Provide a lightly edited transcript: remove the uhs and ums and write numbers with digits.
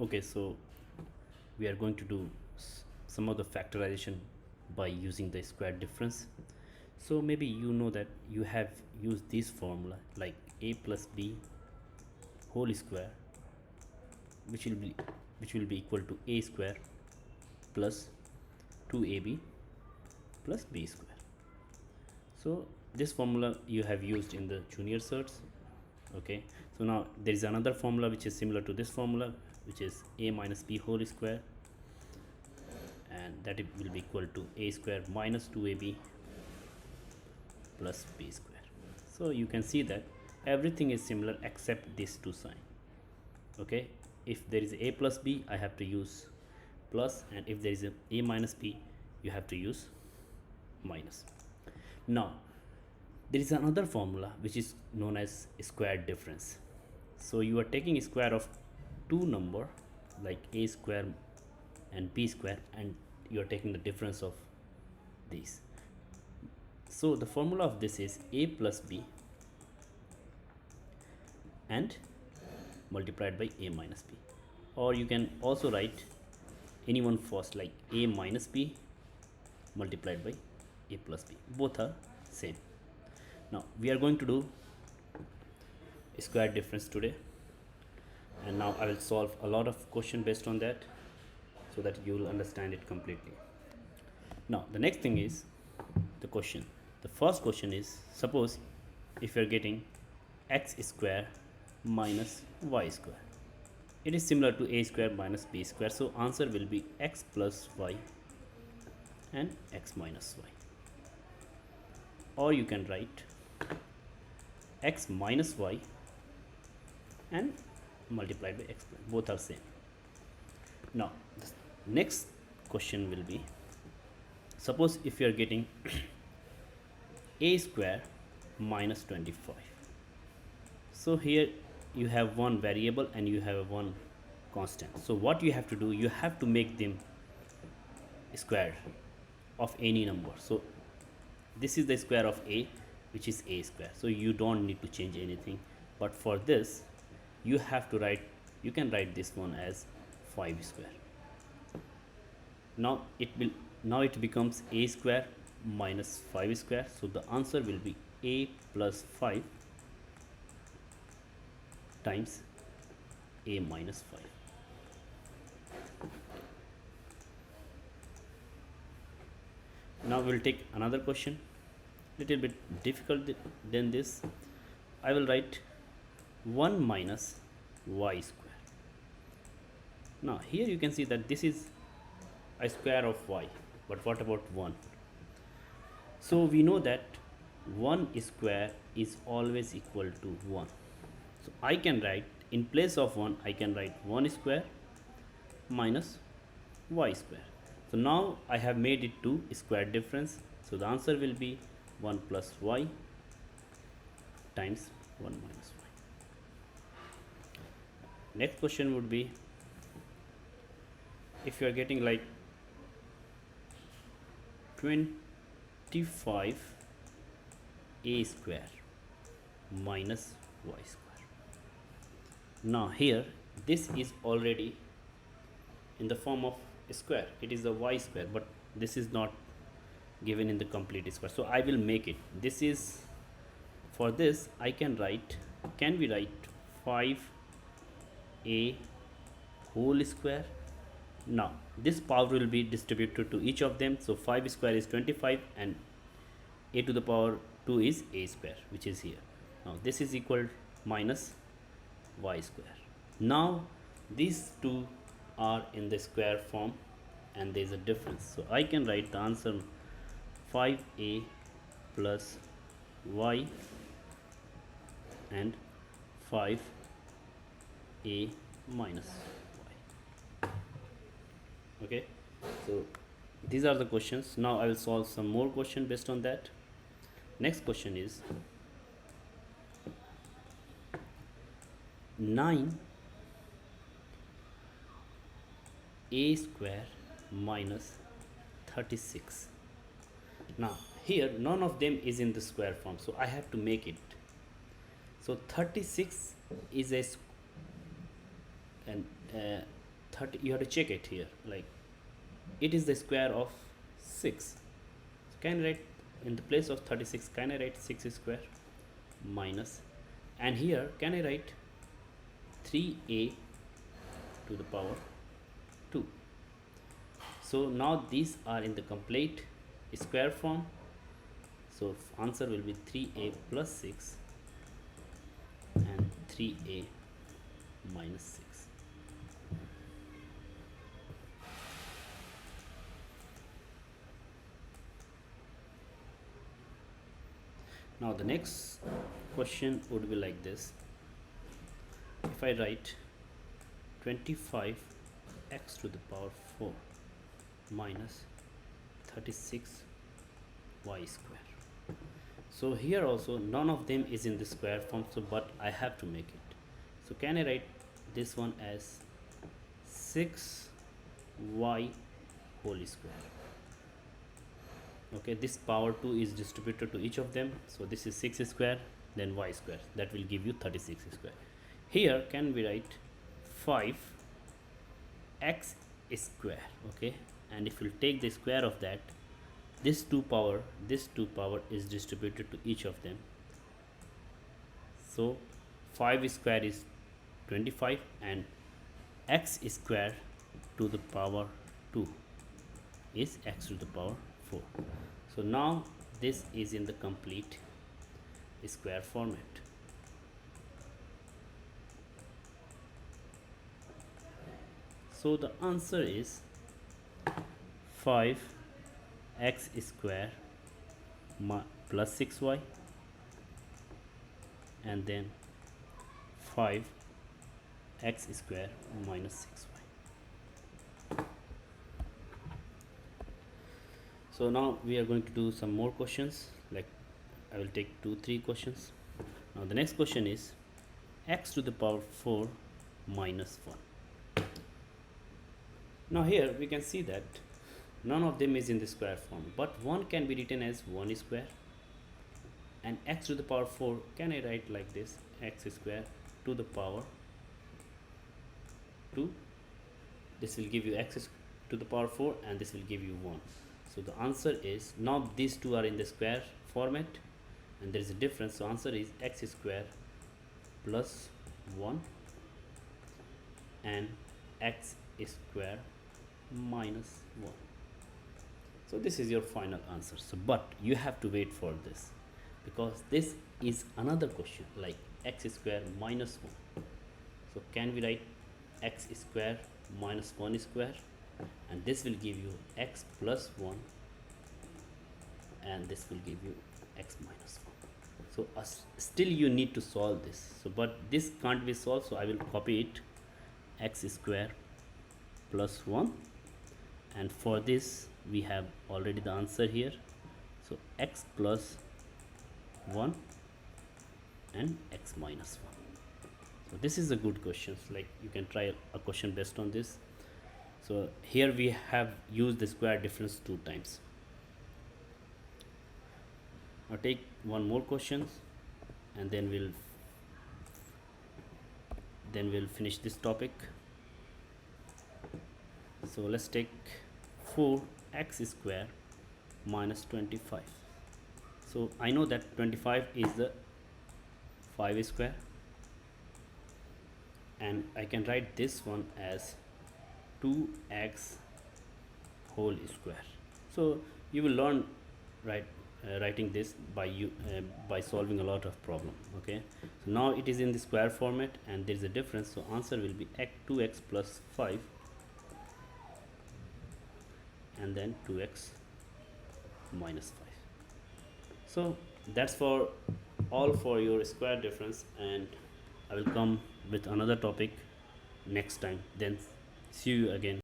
Okay, so we are going to do some of the factorization by using the square difference. So maybe you know that you have used this formula like a plus b whole square, which will be equal to a square plus 2ab plus b square. So this formula you have used in the junior certs. Okay, so now there is another formula which is similar to this formula, which is a minus b whole square, and that it will be equal to a square minus 2ab plus b square. So you can see that everything is similar except these two sign. Okay, if there is a plus b, I have to use plus, and if there is a minus b, you have to use minus. Now there is another formula which is known as square difference. So you are taking square of two number like a square and b square, and you are taking the difference of these. So the formula of this is a plus b and multiplied by a minus b, or you can also write any one first like a minus b multiplied by a plus b. Both are same. Now we are going to do square difference today, and now I will solve a lot of question based on that so that you will understand it completely. Now the next thing is the question. The first question is, suppose if you are getting x square minus y square, it is similar to a square minus b square, so answer will be x plus y and x minus y, or you can write x minus y and multiplied by x, both are same. Now the next question will be, suppose if you are getting a square minus 25. So here you have one variable and you have one constant. So what you have to do, you have to make them square of any number. So this is the square of a, which is a square, so you don't need to change anything. But for this you have to write, you can write this one as 5 square. Now it becomes a square minus 5 square, so the answer will be a plus 5 times a minus 5. Now we will take another question, little bit difficult than this. I will write 1 minus y square. Now here you can see that this is a square of y, but what about 1? So we know that 1 square is always equal to 1. So I can write, in place of 1 I can write 1 square minus y square. So now I have made it to square difference, so the answer will be 1 plus y times 1 minus y. Next question would be, if you are getting like 25 a square minus y square. Now here this is already in the form of square, it is the y square, but this is not given in the complete square, so I will make it. This is, for this I can write, can we write 5a whole square. Now this power will be distributed to each of them, so 5 square is 25 and a to the power 2 is a square, which is here. Now this is equal minus y square. Now these two are in the square form and there is a difference, so I can write the answer 5a plus y and 5a minus y. Okay, so these are the questions. Now I will solve some more question based on that. Next question is 9 a square minus 36. Now here none of them is in the square form, so I have to make it. So 36 is a and 30, you have to check it here, like it is the square of 6. So can I write in the place of 36, can I write 6 square minus, and here can I write 3a to the power 2. So now these are in the complete square form, so answer will be 3a plus 6 and 3a minus 6. Now the next question would be like this. If I write 25 x to the power 4 minus 36 y square. So here also none of them is in the square form, so but I have to make it. So can I write this one as 6y whole square. Okay, this power 2 is distributed to each of them, so this is 6 square, then y square, that will give you 36 square. Here can we write 5 x square, okay, and if you take the square of that, this 2 power is distributed to each of them, so 5 square is 25 and x square to the power 2 is x to the power 4. So now this is in the complete square format. So the answer is 5x square plus 6y and then 5x square minus 6y. So now we are going to do some more questions, like I will take 2-3 questions. Now the next question is x to the power 4 minus 1. Now here we can see that none of them is in the square form, but 1 can be written as 1 square, and x to the power 4 can I write like this, x square to the power 2. This will give you x to the power 4 and this will give you 1. So the answer is, now these two are in the square format and there is a difference, so answer is x square plus 1 and x square minus 1. So this is your final answer. So but you have to wait for this, because this is another question like x square minus 1. So can we write x square minus 1 square, and this will give you x plus 1 and this will give you x minus 1. So still you need to solve this, so but this can't be solved, so I will copy it, x square plus 1, and for this we have already the answer here, so x plus 1 and x minus 1. So this is a good question, so like you can try a question based on this. So here we have used the square difference 2 times. Now take one more question and then we'll finish this topic. So let's take 4x square minus 25. So I know that 25 is the 5 square, and I can write this one as 2x whole square. So you will learn writing this by solving a lot of problem. Okay, so now it is in the square format and there is a difference, so answer will be 2x plus 5 and then 2x minus 5. So that's for all for your square difference, and I will come with another topic next time. Then see you again.